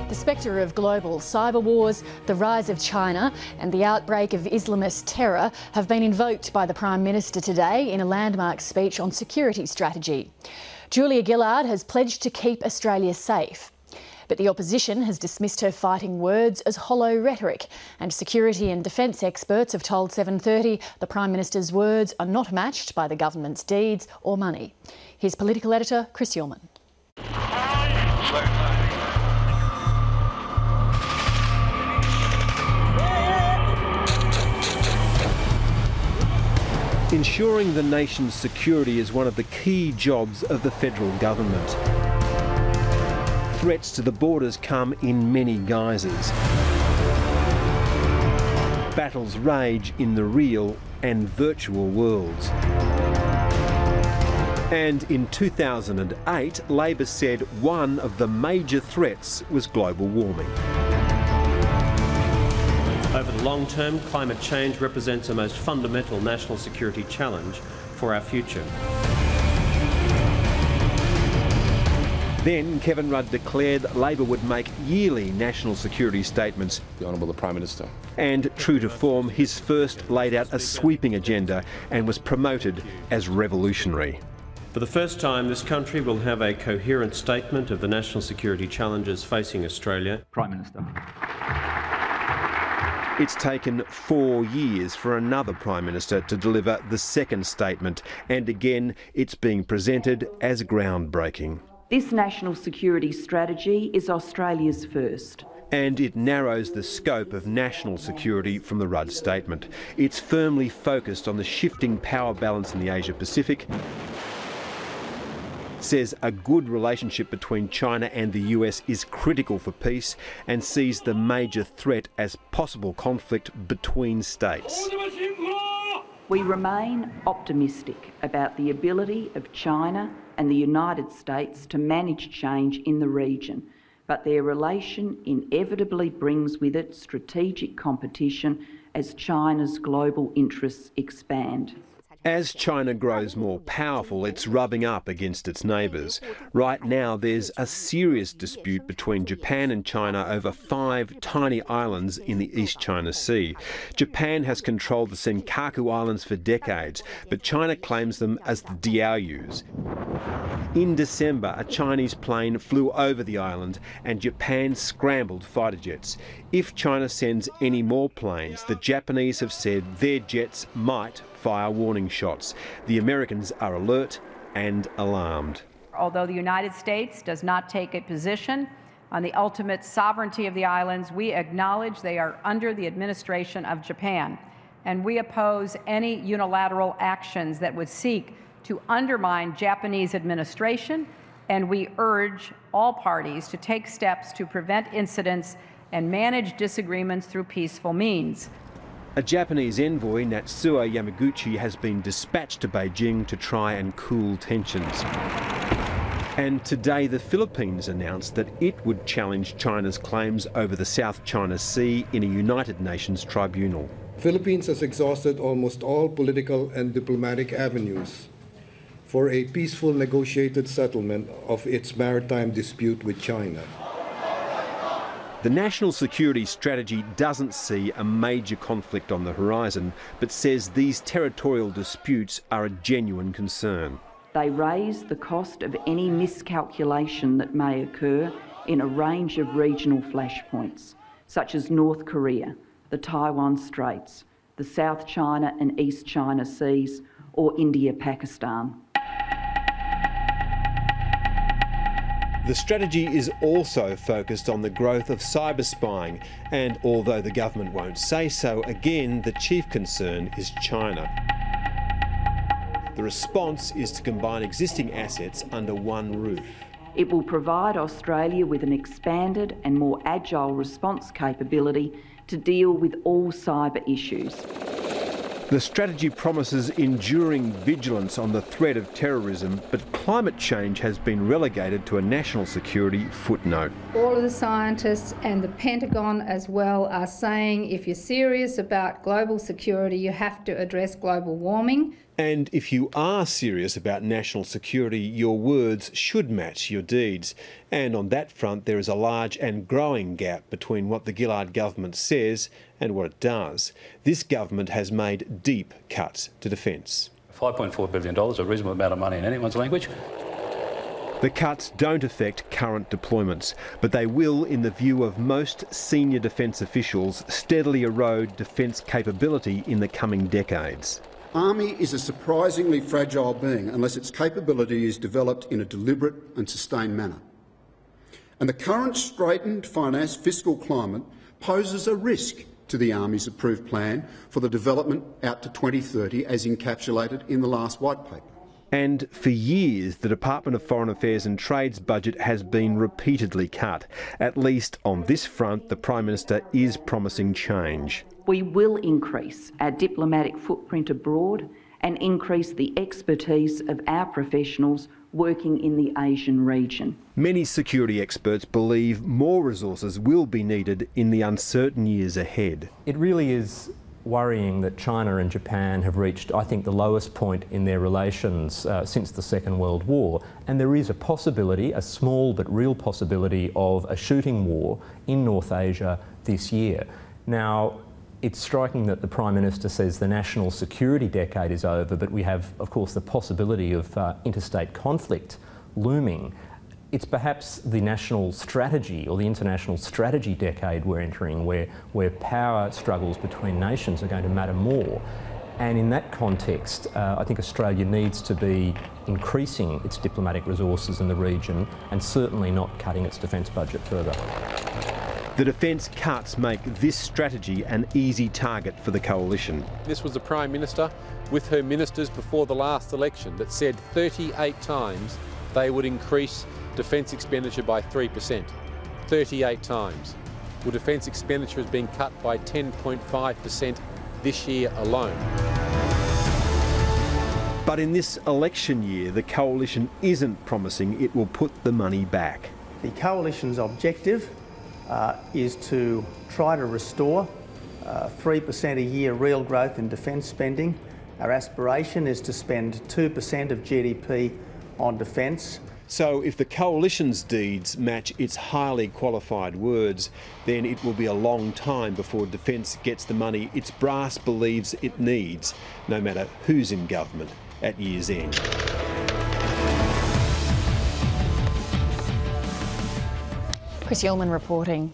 The spectre of global cyber wars, the rise of China and the outbreak of Islamist terror have been invoked by the Prime Minister today in a landmark speech on security strategy. Julia Gillard has pledged to keep Australia safe. But the opposition has dismissed her fighting words as hollow rhetoric, and security and defence experts have told 7:30 the Prime Minister's words are not matched by the government's deeds or money. Here's political editor Chris Uhlmann. Ensuring the nation's security is one of the key jobs of the federal government. Threats to the borders come in many guises. Battles rage in the real and virtual worlds. And in 2008, Labor said one of the major threats was global warming. Over the long term, climate change represents a most fundamental national security challenge for our future. Then Kevin Rudd declared Labor would make yearly national security statements. The Honourable the Prime Minister. And true to form, his first laid out a sweeping agenda and was promoted as revolutionary. For the first time, this country will have a coherent statement of the national security challenges facing Australia. Prime Minister. It's taken 4 years for another Prime Minister to deliver the second statement, and again it's being presented as groundbreaking. This national security strategy is Australia's first. And it narrows the scope of national security from the Rudd statement. It's firmly focused on the shifting power balance in the Asia-Pacific, says a good relationship between China and the US is critical for peace, and sees the major threat as possible conflict between states. We remain optimistic about the ability of China and the United States to manage change in the region, but their relation inevitably brings with it strategic competition as China's global interests expand. As China grows more powerful, it's rubbing up against its neighbours. Right now, there's a serious dispute between Japan and China over 5 tiny islands in the East China Sea. Japan has controlled the Senkaku Islands for decades, but China claims them as the Diaoyus. In December, a Chinese plane flew over the island and Japan scrambled fighter jets. If China sends any more planes, the Japanese have said their jets might fire warning shots. The Americans are alert and alarmed. Although the United States does not take a position on the ultimate sovereignty of the islands, we acknowledge they are under the administration of Japan, and we oppose any unilateral actions that would seek to undermine Japanese administration, and we urge all parties to take steps to prevent incidents and manage disagreements through peaceful means. A Japanese envoy, Natsuo Yamaguchi, has been dispatched to Beijing to try and cool tensions. And today the Philippines announced that it would challenge China's claims over the South China Sea in a United Nations tribunal. The Philippines has exhausted almost all political and diplomatic avenues for a peaceful negotiated settlement of its maritime dispute with China. The national security strategy doesn't see a major conflict on the horizon, but says these territorial disputes are a genuine concern. They raise the cost of any miscalculation that may occur in a range of regional flashpoints, such as North Korea, the Taiwan Straits, the South China and East China Seas, or India-Pakistan. The strategy is also focused on the growth of cyber spying, and although the government won't say so, again, the chief concern is China. The response is to combine existing assets under one roof. It will provide Australia with an expanded and more agile response capability to deal with all cyber issues. The strategy promises enduring vigilance on the threat of terrorism, but climate change has been relegated to a national security footnote. All of the scientists and the Pentagon as well are saying if you're serious about global security, you have to address global warming. And if you are serious about national security, your words should match your deeds. And on that front, there is a large and growing gap between what the Gillard government says and what it does. This government has made deep cuts to defence. $5.4 billion, a reasonable amount of money in anyone's language. The cuts don't affect current deployments, but they will, in the view of most senior defence officials, steadily erode defence capability in the coming decades. Army is a surprisingly fragile being unless its capability is developed in a deliberate and sustained manner. And the current straitened fiscal climate poses a risk to the Army's approved plan for the development out to 2030 as encapsulated in the last White Paper. And for years, the Department of Foreign Affairs and Trade's budget has been repeatedly cut. At least on this front, the Prime Minister is promising change. We will increase our diplomatic footprint abroad and increase the expertise of our professionals working in the Asian region. Many security experts believe more resources will be needed in the uncertain years ahead. It really is worrying that China and Japan have reached, I think, the lowest point in their relations since the Second World War. And there is a possibility, a small but real possibility, of a shooting war in North Asia this year. Now, it's striking that the Prime Minister says the national security decade is over, but we have, of course, the possibility of interstate conflict looming. It's perhaps the national strategy or the international strategy decade we're entering, where power struggles between nations are going to matter more. And in that context, I think Australia needs to be increasing its diplomatic resources in the region and certainly not cutting its defence budget further. The defence cuts make this strategy an easy target for the coalition. This was the Prime Minister with her ministers before the last election that said 38 times they would increase defence expenditure by 3%. 38 times. Well, defence expenditure has been cut by 10.5% this year alone. But in this election year, the coalition isn't promising it will put the money back. The coalition's objective is to try to restore 3% a year real growth in defence spending. Our aspiration is to spend 2% of GDP on defence. So if the coalition's deeds match its highly qualified words, then it will be a long time before defence gets the money its brass believes it needs, no matter who's in government at year's end. Chris Yeoman reporting.